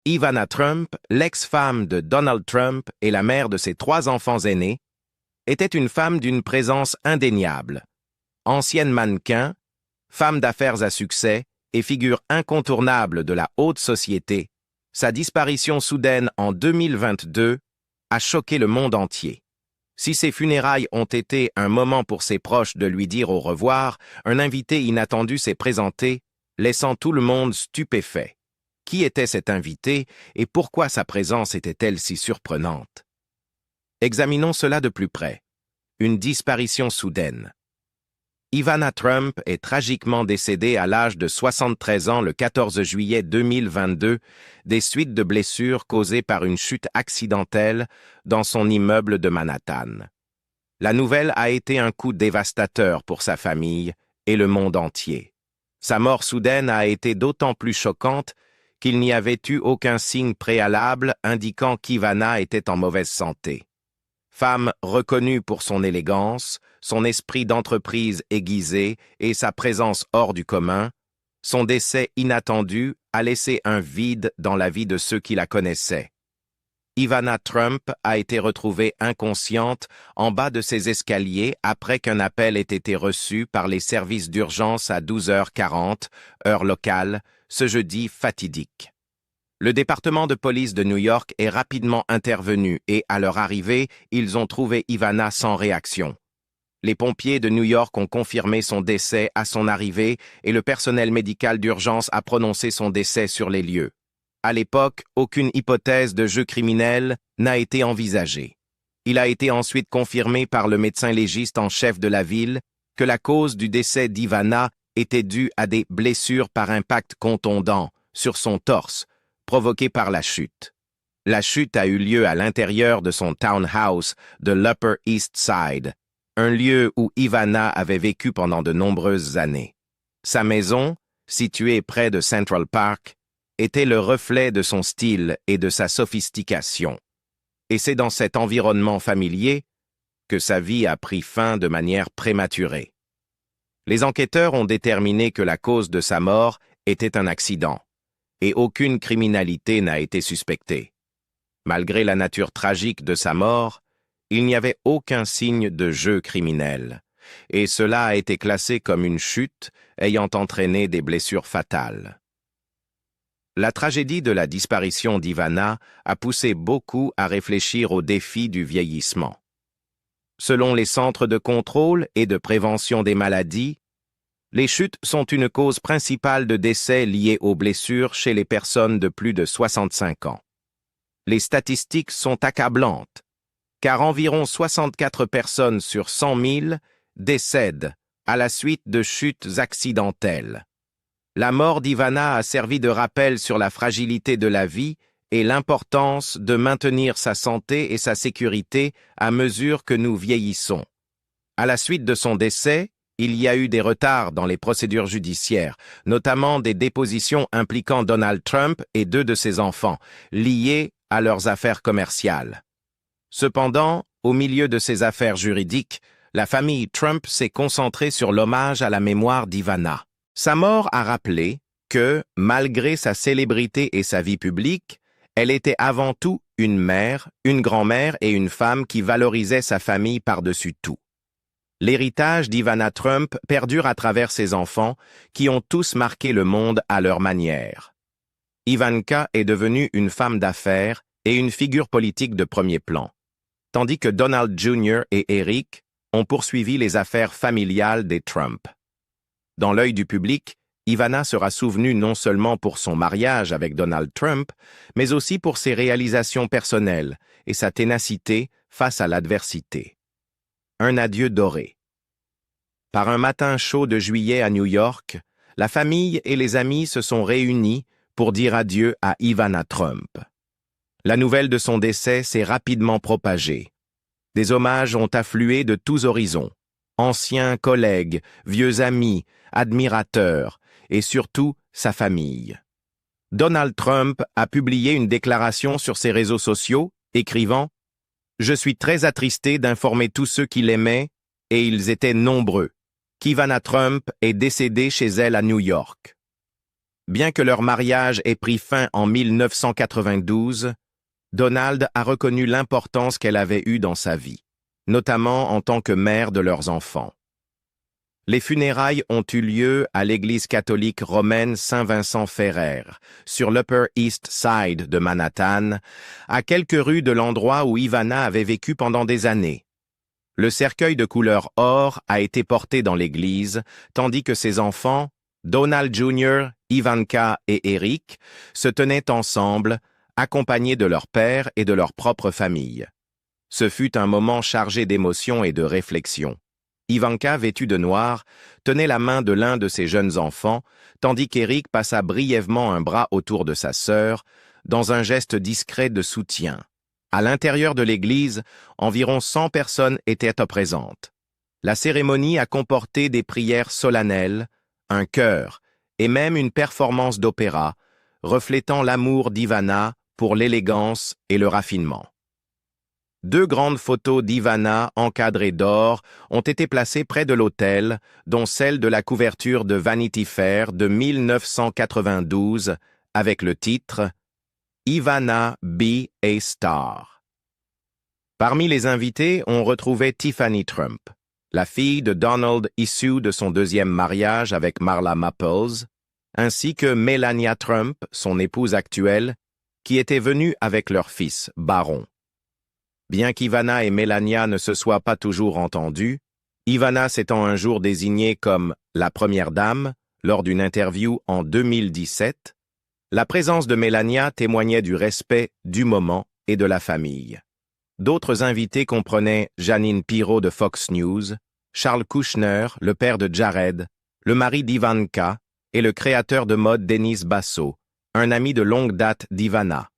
Ivana Trump, l'ex-femme de Donald Trump et la mère de ses 3 enfants aînés, était une femme d'une présence indéniable. Ancienne mannequin, femme d'affaires à succès et figure incontournable de la haute société, sa disparition soudaine en 2022 a choqué le monde entier. Si ses funérailles ont été un moment pour ses proches de lui dire au revoir, un invité inattendu s'est présenté, laissant tout le monde stupéfait. Qui était cet invité et pourquoi sa présence était-elle si surprenante? Examinons cela de plus près. Une disparition soudaine. Ivana Trump est tragiquement décédée à l'âge de 73 ans le 14 juillet 2022 des suites de blessures causées par une chute accidentelle dans son immeuble de Manhattan. La nouvelle a été un coup dévastateur pour sa famille et le monde entier. Sa mort soudaine a été d'autant plus choquante qu'il n'y avait eu aucun signe préalable indiquant qu'Ivana était en mauvaise santé. Femme reconnue pour son élégance, son esprit d'entreprise aiguisé et sa présence hors du commun, son décès inattendu a laissé un vide dans la vie de ceux qui la connaissaient. Ivana Trump a été retrouvée inconsciente en bas de ses escaliers après qu'un appel ait été reçu par les services d'urgence à 12h40, heure locale, ce jeudi fatidique. Le département de police de New York est rapidement intervenu et, à leur arrivée, ils ont trouvé Ivana sans réaction. Les pompiers de New York ont confirmé son décès à son arrivée et le personnel médical d'urgence a prononcé son décès sur les lieux. À l'époque, aucune hypothèse de jeu criminel n'a été envisagée. Il a été ensuite confirmé par le médecin légiste en chef de la ville que la cause du décès d'Ivana était due à des blessures par impact contondant sur son torse, provoquée par la chute. La chute a eu lieu à l'intérieur de son townhouse de l'Upper East Side, un lieu où Ivana avait vécu pendant de nombreuses années. Sa maison, située près de Central Park, était le reflet de son style et de sa sophistication. Et c'est dans cet environnement familier que sa vie a pris fin de manière prématurée. Les enquêteurs ont déterminé que la cause de sa mort était un accident, et aucune criminalité n'a été suspectée. Malgré la nature tragique de sa mort, il n'y avait aucun signe de jeu criminel, et cela a été classé comme une chute ayant entraîné des blessures fatales. La tragédie de la disparition d'Ivana a poussé beaucoup à réfléchir au défi du vieillissement. Selon les centres de contrôle et de prévention des maladies, les chutes sont une cause principale de décès liés aux blessures chez les personnes de plus de 65 ans. Les statistiques sont accablantes, car environ 64 personnes sur 100 000 décèdent à la suite de chutes accidentelles. La mort d'Ivana a servi de rappel sur la fragilité de la vie et l'importance de maintenir sa santé et sa sécurité à mesure que nous vieillissons. À la suite de son décès, il y a eu des retards dans les procédures judiciaires, notamment des dépositions impliquant Donald Trump et 2 de ses enfants, liées à leurs affaires commerciales. Cependant, au milieu de ces affaires juridiques, la famille Trump s'est concentrée sur l'hommage à la mémoire d'Ivana. Sa mort a rappelé que, malgré sa célébrité et sa vie publique, elle était avant tout une mère, une grand-mère et une femme qui valorisait sa famille par-dessus tout. L'héritage d'Ivana Trump perdure à travers ses enfants, qui ont tous marqué le monde à leur manière. Ivanka est devenue une femme d'affaires et une figure politique de premier plan, tandis que Donald Jr. et Eric ont poursuivi les affaires familiales des Trump. Dans l'œil du public, Ivana sera souvenue non seulement pour son mariage avec Donald Trump, mais aussi pour ses réalisations personnelles et sa ténacité face à l'adversité. Un adieu doré. Par un matin chaud de juillet à New York, la famille et les amis se sont réunis pour dire adieu à Ivana Trump. La nouvelle de son décès s'est rapidement propagée. Des hommages ont afflué de tous horizons. Anciens collègues, vieux amis, admirateurs, et surtout sa famille. Donald Trump a publié une déclaration sur ses réseaux sociaux, écrivant « Je suis très attristé d'informer tous ceux qui l'aimaient, et ils étaient nombreux, qu'Ivana Trump est décédée chez elle à New York. Bien que leur mariage ait pris fin en 1992, Donald a reconnu l'importance qu'elle avait eue dans sa vie, notamment en tant que mère de leurs enfants. Les funérailles ont eu lieu à l'église catholique romaine Saint-Vincent-Ferrer, sur l'Upper East Side de Manhattan, à quelques rues de l'endroit où Ivana avait vécu pendant des années. Le cercueil de couleur or a été porté dans l'église, tandis que ses enfants, Donald Jr., Ivanka et Eric, se tenaient ensemble, accompagnés de leur père et de leur propre famille. Ce fut un moment chargé d'émotion et de réflexion. Ivanka, vêtue de noir, tenait la main de l'un de ses jeunes enfants, tandis qu'Eric passa brièvement un bras autour de sa sœur, dans un geste discret de soutien. À l'intérieur de l'église, environ 100 personnes étaient présentes. La cérémonie a comporté des prières solennelles, un chœur et même une performance d'opéra, reflétant l'amour d'Ivana pour l'élégance et le raffinement. 2 grandes photos d'Ivana encadrées d'or ont été placées près de l'autel, dont celle de la couverture de Vanity Fair de 1992 avec le titre « Ivana Be a Star ». Parmi les invités, on retrouvait Tiffany Trump, la fille de Donald issue de son deuxième mariage avec Marla Maples, ainsi que Melania Trump, son épouse actuelle, qui était venue avec leur fils, Baron. Bien qu'Ivana et Melania ne se soient pas toujours entendues, Ivana s'étant un jour désignée comme la première dame lors d'une interview en 2017, la présence de Melania témoignait du respect du moment et de la famille. D'autres invités comprenaient Janine Pirro de Fox News, Charles Kushner, le père de Jared, le mari d'Ivanka et le créateur de mode Denis Basso, un ami de longue date d'Ivana.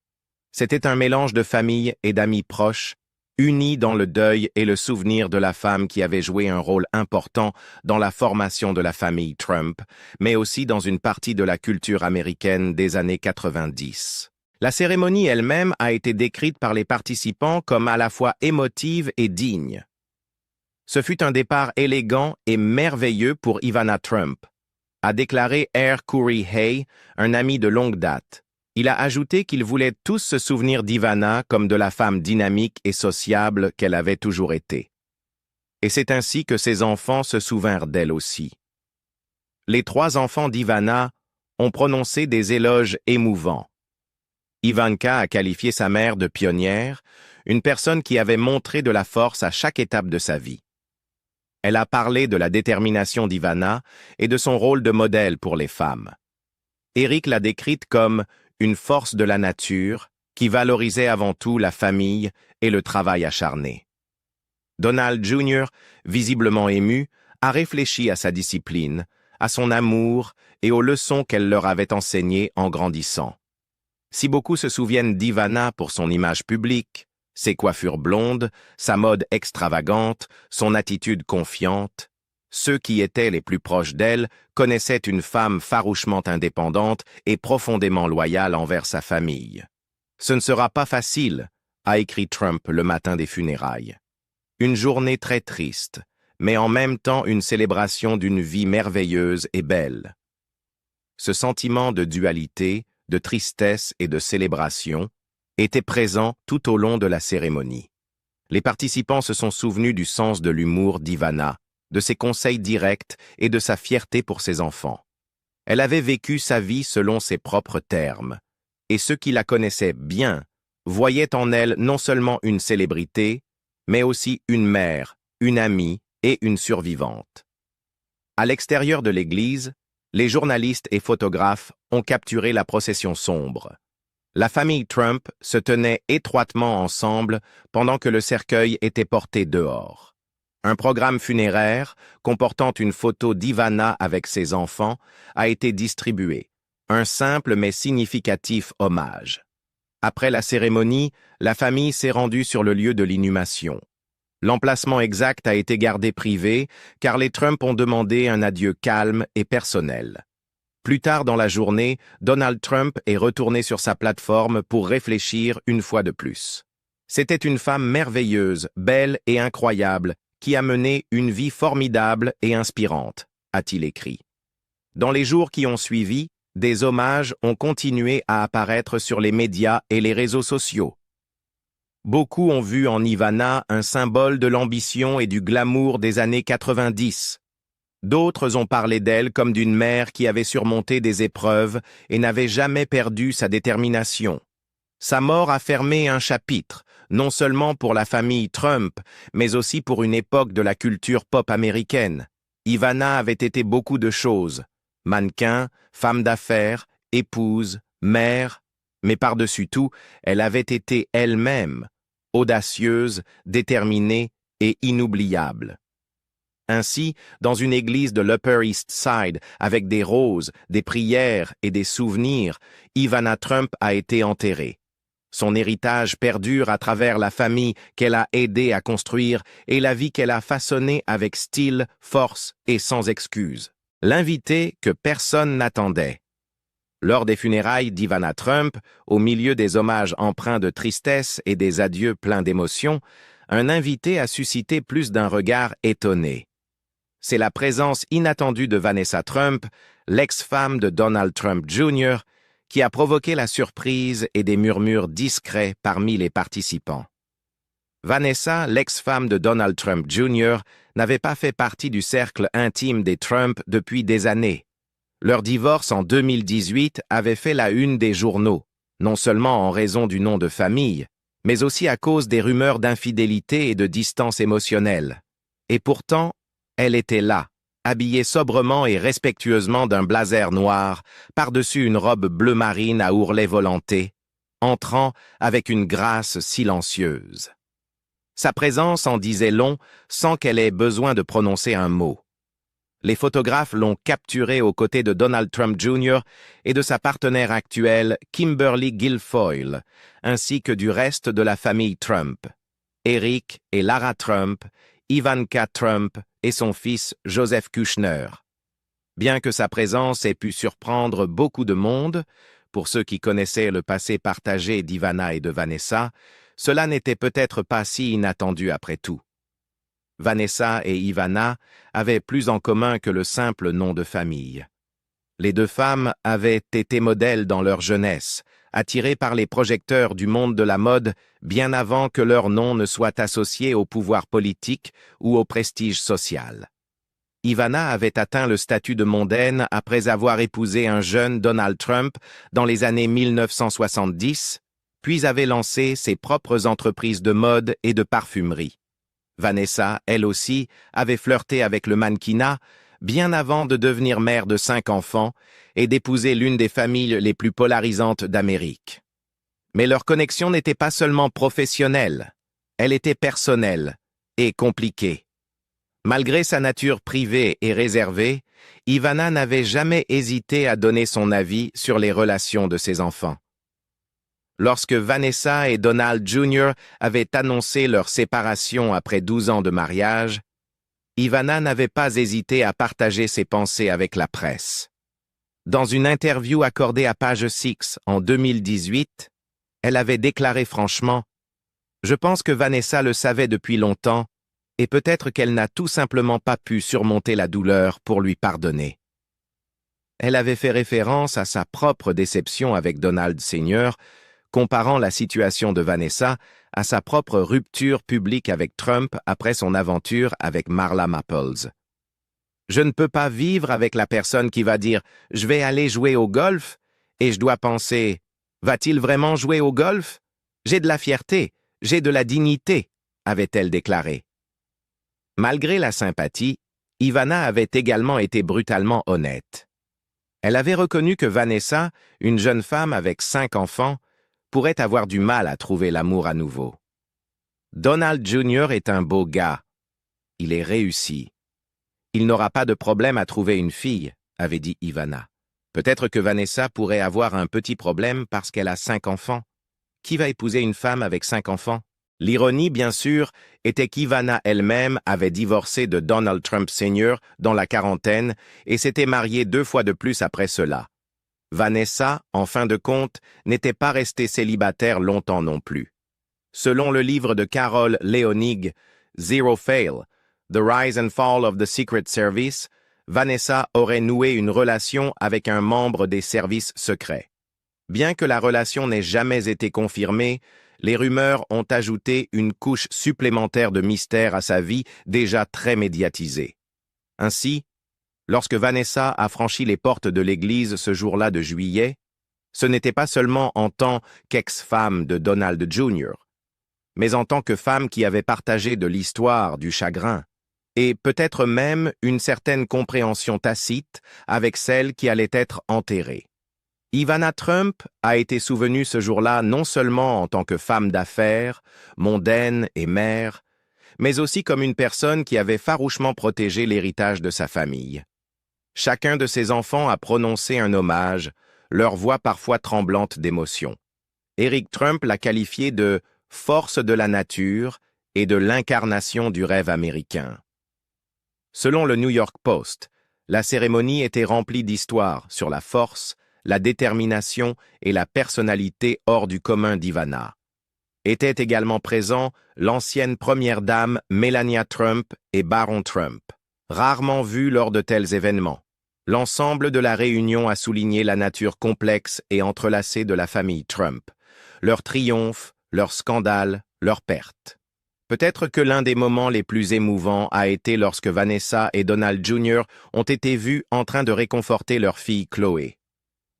C'était un mélange de famille et d'amis proches, unis dans le deuil et le souvenir de la femme qui avait joué un rôle important dans la formation de la famille Trump, mais aussi dans une partie de la culture américaine des années 90. La cérémonie elle-même a été décrite par les participants comme à la fois émotive et digne. Ce fut un départ élégant et merveilleux pour Ivana Trump, a déclaré R. Curry Hay, un ami de longue date. Il a ajouté qu'ils voulaient tous se souvenir d'Ivana comme de la femme dynamique et sociable qu'elle avait toujours été. Et c'est ainsi que ses enfants se souvinrent d'elle aussi. Les 3 enfants d'Ivana ont prononcé des éloges émouvants. Ivanka a qualifié sa mère de pionnière, une personne qui avait montré de la force à chaque étape de sa vie. Elle a parlé de la détermination d'Ivana et de son rôle de modèle pour les femmes. Eric l'a décrite comme une force de la nature qui valorisait avant tout la famille et le travail acharné. Donald Jr., visiblement ému, a réfléchi à sa discipline, à son amour et aux leçons qu'elle leur avait enseignées en grandissant. Si beaucoup se souviennent d'Ivana pour son image publique, ses coiffures blondes, sa mode extravagante, son attitude confiante, ceux qui étaient les plus proches d'elle connaissaient une femme farouchement indépendante et profondément loyale envers sa famille. « Ce ne sera pas facile », a écrit Trump le matin des funérailles. Une journée très triste, mais en même temps une célébration d'une vie merveilleuse et belle. Ce sentiment de dualité, de tristesse et de célébration était présent tout au long de la cérémonie. Les participants se sont souvenus du sens de l'humour d'Ivana, de ses conseils directs et de sa fierté pour ses enfants. Elle avait vécu sa vie selon ses propres termes, et ceux qui la connaissaient bien voyaient en elle non seulement une célébrité, mais aussi une mère, une amie et une survivante. À l'extérieur de l'église, les journalistes et photographes ont capturé la procession sombre. La famille Trump se tenait étroitement ensemble pendant que le cercueil était porté dehors. Un programme funéraire, comportant une photo d'Ivana avec ses enfants, a été distribué, un simple mais significatif hommage. Après la cérémonie, la famille s'est rendue sur le lieu de l'inhumation. L'emplacement exact a été gardé privé, car les Trump ont demandé un adieu calme et personnel. Plus tard dans la journée, Donald Trump est retourné sur sa plateforme pour réfléchir une fois de plus. C'était une femme merveilleuse, belle et incroyable, qui a mené une vie formidable et inspirante, a-t-il écrit. Dans les jours qui ont suivi, des hommages ont continué à apparaître sur les médias et les réseaux sociaux. Beaucoup ont vu en Ivana un symbole de l'ambition et du glamour des années 90. D'autres ont parlé d'elle comme d'une mère qui avait surmonté des épreuves et n'avait jamais perdu sa détermination. Sa mort a fermé un chapitre, non seulement pour la famille Trump, mais aussi pour une époque de la culture pop américaine. Ivana avait été beaucoup de choses. Mannequin, femme d'affaires, épouse, mère, mais par-dessus tout, elle avait été elle-même, audacieuse, déterminée et inoubliable. Ainsi, dans une église de l'Upper East Side, avec des roses, des prières et des souvenirs, Ivana Trump a été enterrée. Son héritage perdure à travers la famille qu'elle a aidé à construire et la vie qu'elle a façonnée avec style, force et sans excuse. L'invité que personne n'attendait. Lors des funérailles d'Ivana Trump, au milieu des hommages empreints de tristesse et des adieux pleins d'émotion, un invité a suscité plus d'un regard étonné. C'est la présence inattendue de Vanessa Trump, l'ex-femme de Donald Trump Jr., qui a provoqué la surprise et des murmures discrets parmi les participants. Vanessa, l'ex-femme de Donald Trump Jr., n'avait pas fait partie du cercle intime des Trump depuis des années. Leur divorce en 2018 avait fait la une des journaux, non seulement en raison du nom de famille, mais aussi à cause des rumeurs d'infidélité et de distance émotionnelle. Et pourtant, elle était là, habillée sobrement et respectueusement d'un blazer noir, par-dessus une robe bleu marine à ourlet volanté, entrant avec une grâce silencieuse. Sa présence en disait long sans qu'elle ait besoin de prononcer un mot. Les photographes l'ont capturée aux côtés de Donald Trump Jr. et de sa partenaire actuelle, Kimberly Guilfoyle, ainsi que du reste de la famille Trump, Eric et Lara Trump, Ivanka Trump et son fils Joseph Kushner. Bien que sa présence ait pu surprendre beaucoup de monde, pour ceux qui connaissaient le passé partagé d'Ivana et de Vanessa, cela n'était peut-être pas si inattendu après tout. Vanessa et Ivana avaient plus en commun que le simple nom de famille. Les deux femmes avaient été modèles dans leur jeunesse, attirées par les projecteurs du monde de la mode bien avant que leur nom ne soit associé au pouvoir politique ou au prestige social. Ivana avait atteint le statut de mondaine après avoir épousé un jeune Donald Trump dans les années 1970, puis avait lancé ses propres entreprises de mode et de parfumerie. Vanessa, elle aussi, avait flirté avec le mannequinat bien avant de devenir mère de 5 enfants et d'épouser l'une des familles les plus polarisantes d'Amérique. Mais leur connexion n'était pas seulement professionnelle, elle était personnelle et compliquée. Malgré sa nature privée et réservée, Ivana n'avait jamais hésité à donner son avis sur les relations de ses enfants. Lorsque Vanessa et Donald Jr. avaient annoncé leur séparation après 12 ans de mariage, Ivana n'avait pas hésité à partager ses pensées avec la presse. Dans une interview accordée à Page Six en 2018, elle avait déclaré franchement « Je pense que Vanessa le savait depuis longtemps et peut-être qu'elle n'a tout simplement pas pu surmonter la douleur pour lui pardonner. » Elle avait fait référence à sa propre déception avec Donald Sr., comparant la situation de Vanessa à sa propre rupture publique avec Trump après son aventure avec Marla Maples. « Je ne peux pas vivre avec la personne qui va dire « Je vais aller jouer au golf » et je dois penser « Va-t-il vraiment jouer au golf? J'ai de la fierté, j'ai de la dignité », avait-elle déclaré. Malgré la sympathie, Ivana avait également été brutalement honnête. Elle avait reconnu que Vanessa, une jeune femme avec 5 enfants, pourrait avoir du mal à trouver l'amour à nouveau. Donald Jr. est un beau gars. Il est réussi. Il n'aura pas de problème à trouver une fille, avait dit Ivana. Peut-être que Vanessa pourrait avoir un petit problème parce qu'elle a 5 enfants. Qui va épouser une femme avec 5 enfants? L'ironie, bien sûr, était qu'Ivana elle-même avait divorcé de Donald Trump Sr. dans la quarantaine et s'était mariée 2 fois de plus après cela. Vanessa, en fin de compte, n'était pas restée célibataire longtemps non plus. Selon le livre de Carol Leonig, Zero Fail, The Rise and Fall of the Secret Service, Vanessa aurait noué une relation avec un membre des services secrets. Bien que la relation n'ait jamais été confirmée, les rumeurs ont ajouté une couche supplémentaire de mystère à sa vie déjà très médiatisée. Ainsi, lorsque Vanessa a franchi les portes de l'église ce jour-là de juillet, ce n'était pas seulement en tant qu'ex-femme de Donald Jr., mais en tant que femme qui avait partagé de l'histoire, du chagrin, et peut-être même une certaine compréhension tacite avec celle qui allait être enterrée. Ivana Trump a été souvenue ce jour-là non seulement en tant que femme d'affaires, mondaine et mère, mais aussi comme une personne qui avait farouchement protégé l'héritage de sa famille. Chacun de ses enfants a prononcé un hommage, leur voix parfois tremblante d'émotion. Eric Trump l'a qualifiée de « force de la nature » et de l'incarnation du rêve américain. Selon le New York Post, la cérémonie était remplie d'histoires sur la force, la détermination et la personnalité hors du commun d'Ivana. Étaient également présents l'ancienne première dame Melania Trump et Baron Trump, rarement vus lors de tels événements. L'ensemble de la réunion a souligné la nature complexe et entrelacée de la famille Trump, leurs triomphes, leurs scandales, leurs pertes. Peut-être que l'un des moments les plus émouvants a été lorsque Vanessa et Donald Jr. ont été vus en train de réconforter leur fille Chloé.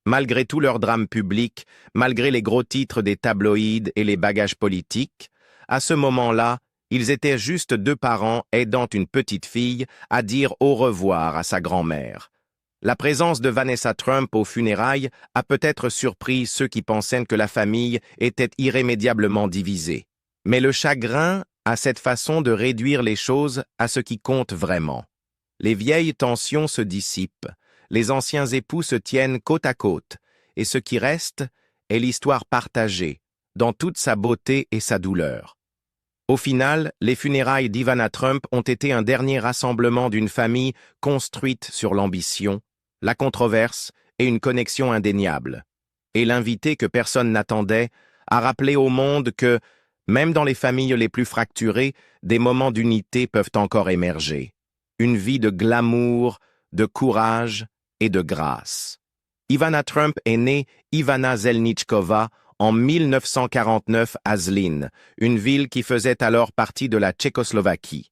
Malgré tout leur drame public, malgré les gros titres des tabloïds et les bagages politiques, à ce moment-là, ils étaient juste deux parents aidant une petite fille à dire au revoir à sa grand-mère. La présence de Vanessa Trump aux funérailles a peut-être surpris ceux qui pensaient que la famille était irrémédiablement divisée. Mais le chagrin a cette façon de réduire les choses à ce qui compte vraiment. Les vieilles tensions se dissipent, les anciens époux se tiennent côte à côte, et ce qui reste est l'histoire partagée, dans toute sa beauté et sa douleur. Au final, les funérailles d'Ivana Trump ont été un dernier rassemblement d'une famille construite sur l'ambition, la controverse et une connexion indéniable. Et l'invité que personne n'attendait a rappelé au monde que, même dans les familles les plus fracturées, des moments d'unité peuvent encore émerger. Une vie de glamour, de courage et de grâce. Ivana Trump est née Ivana Zelničková en 1949 à Zlín, une ville qui faisait alors partie de la Tchécoslovaquie.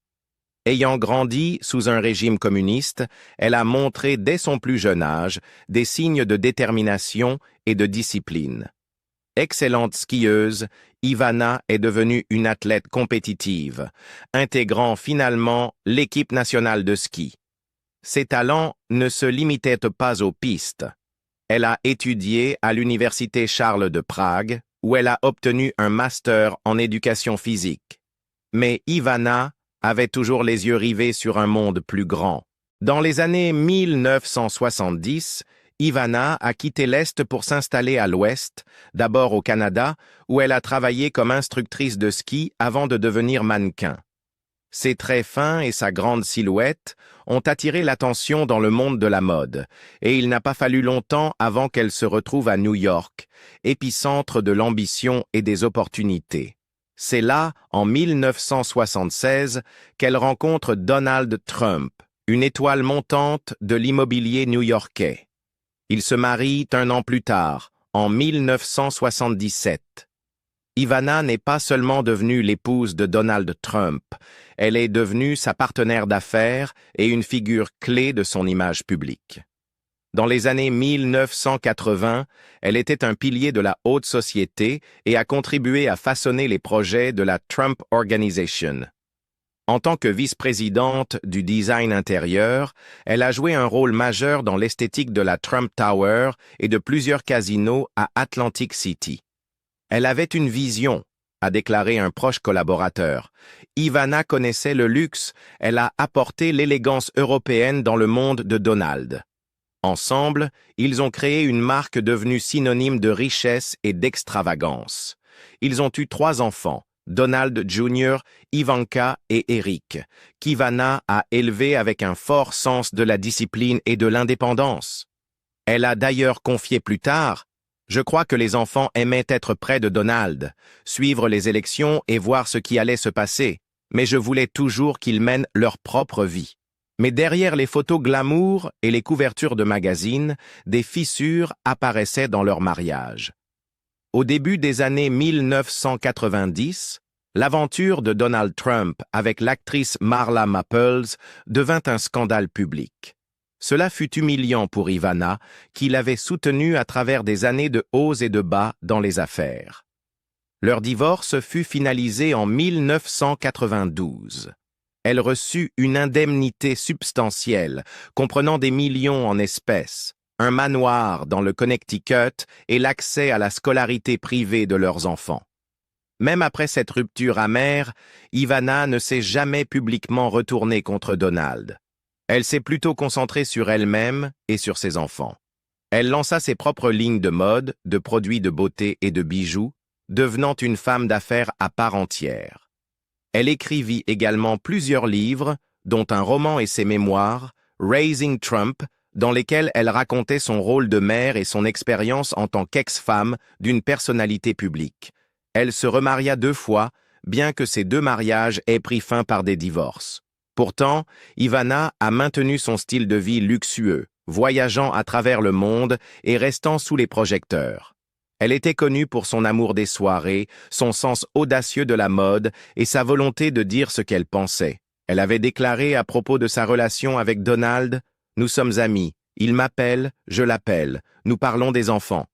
Ayant grandi sous un régime communiste, elle a montré dès son plus jeune âge des signes de détermination et de discipline. Excellente skieuse, Ivana est devenue une athlète compétitive, intégrant finalement l'équipe nationale de ski. Ses talents ne se limitaient pas aux pistes. Elle a étudié à l'Université Charles de Prague, où elle a obtenu un master en éducation physique. Mais Ivana avait toujours les yeux rivés sur un monde plus grand. Dans les années 1970, Ivana a quitté l'Est pour s'installer à l'Ouest, d'abord au Canada, où elle a travaillé comme instructrice de ski avant de devenir mannequin. Ses traits fins et sa grande silhouette ont attiré l'attention dans le monde de la mode, et il n'a pas fallu longtemps avant qu'elle se retrouve à New York, épicentre de l'ambition et des opportunités. C'est là, en 1976, qu'elle rencontre Donald Trump, une étoile montante de l'immobilier new-yorkais. Ils se marient un an plus tard, en 1977. Ivana n'est pas seulement devenue l'épouse de Donald Trump, elle est devenue sa partenaire d'affaires et une figure clé de son image publique. Dans les années 1980, elle était un pilier de la haute société et a contribué à façonner les projets de la Trump Organization. En tant que vice-présidente du design intérieur, elle a joué un rôle majeur dans l'esthétique de la Trump Tower et de plusieurs casinos à Atlantic City. Elle avait une vision, a déclaré un proche collaborateur. Ivana connaissait le luxe, elle a apporté l'élégance européenne dans le monde de Donald. Ensemble, ils ont créé une marque devenue synonyme de richesse et d'extravagance. Ils ont eu 3 enfants, Donald Jr., Ivanka et Eric, qu'Ivana a élevés avec un fort sens de la discipline et de l'indépendance. Elle a d'ailleurs confié plus tard: « Je crois que les enfants aimaient être près de Donald, suivre les élections et voir ce qui allait se passer, mais je voulais toujours qu'ils mènent leur propre vie. » Mais derrière les photos glamour et les couvertures de magazines, des fissures apparaissaient dans leur mariage. Au début des années 1990, l'aventure de Donald Trump avec l'actrice Marla Maples devint un scandale public. Cela fut humiliant pour Ivana, qui l'avait soutenue à travers des années de hauts et de bas dans les affaires. Leur divorce fut finalisé en 1992. Elle reçut une indemnité substantielle, comprenant des millions en espèces, un manoir dans le Connecticut et l'accès à la scolarité privée de leurs enfants. Même après cette rupture amère, Ivana ne s'est jamais publiquement retournée contre Donald. Elle s'est plutôt concentrée sur elle-même et sur ses enfants. Elle lança ses propres lignes de mode, de produits de beauté et de bijoux, devenant une femme d'affaires à part entière. Elle écrivit également plusieurs livres, dont un roman et ses mémoires, Raising Trump, dans lesquels elle racontait son rôle de mère et son expérience en tant qu'ex-femme d'une personnalité publique. Elle se remaria 2 fois, bien que ces 2 mariages aient pris fin par des divorces. Pourtant, Ivana a maintenu son style de vie luxueux, voyageant à travers le monde et restant sous les projecteurs. Elle était connue pour son amour des soirées, son sens audacieux de la mode et sa volonté de dire ce qu'elle pensait. Elle avait déclaré à propos de sa relation avec Donald: « Nous sommes amis, il m'appelle, je l'appelle, nous parlons des enfants. »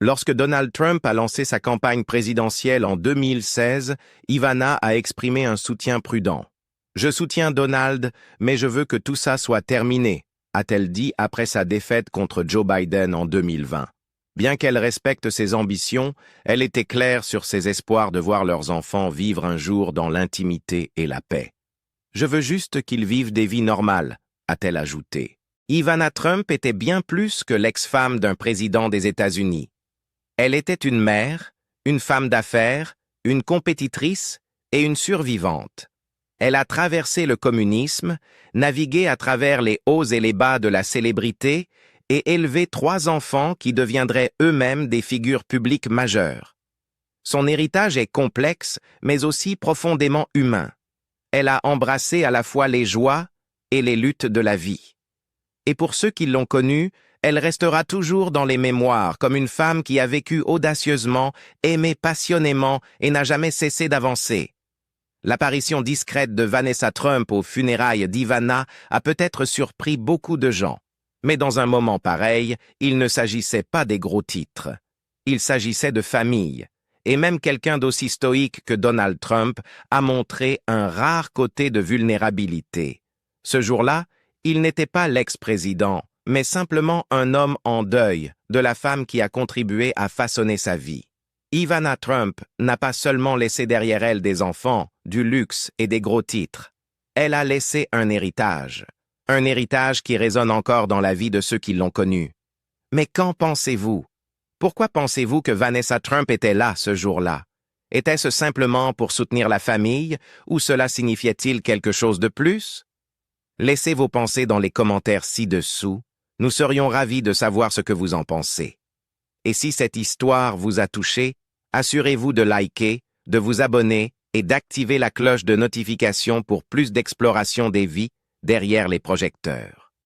Lorsque Donald Trump a lancé sa campagne présidentielle en 2016, Ivana a exprimé un soutien prudent. « Je soutiens Donald, mais je veux que tout ça soit terminé », a-t-elle dit après sa défaite contre Joe Biden en 2020. Bien qu'elle respecte ses ambitions, elle était claire sur ses espoirs de voir leurs enfants vivre un jour dans l'intimité et la paix. « Je veux juste qu'ils vivent des vies normales », a-t-elle ajouté. Ivana Trump était bien plus que l'ex-femme d'un président des États-Unis. Elle était une mère, une femme d'affaires, une compétitrice et une survivante. Elle a traversé le communisme, navigué à travers les hauts et les bas de la célébrité et élevé 3 enfants qui deviendraient eux-mêmes des figures publiques majeures. Son héritage est complexe, mais aussi profondément humain. Elle a embrassé à la fois les joies et les luttes de la vie. Et pour ceux qui l'ont connue, elle restera toujours dans les mémoires comme une femme qui a vécu audacieusement, aimé passionnément et n'a jamais cessé d'avancer. L'apparition discrète de Vanessa Trump aux funérailles d'Ivana a peut-être surpris beaucoup de gens. Mais dans un moment pareil, il ne s'agissait pas des gros titres. Il s'agissait de famille. Et même quelqu'un d'aussi stoïque que Donald Trump a montré un rare côté de vulnérabilité. Ce jour-là, il n'était pas l'ex-président, mais simplement un homme en deuil de la femme qui a contribué à façonner sa vie. Ivana Trump n'a pas seulement laissé derrière elle des enfants, du luxe et des gros titres. Elle a laissé un héritage qui résonne encore dans la vie de ceux qui l'ont connue. Mais qu'en pensez-vous? Pourquoi pensez-vous que Vanessa Trump était là ce jour-là? Était-ce simplement pour soutenir la famille, ou cela signifiait-il quelque chose de plus? Laissez vos pensées dans les commentaires ci-dessous. Nous serions ravis de savoir ce que vous en pensez. Et si cette histoire vous a touché, assurez-vous de liker, de vous abonner et d'activer la cloche de notification pour plus d'exploration des vies derrière les projecteurs.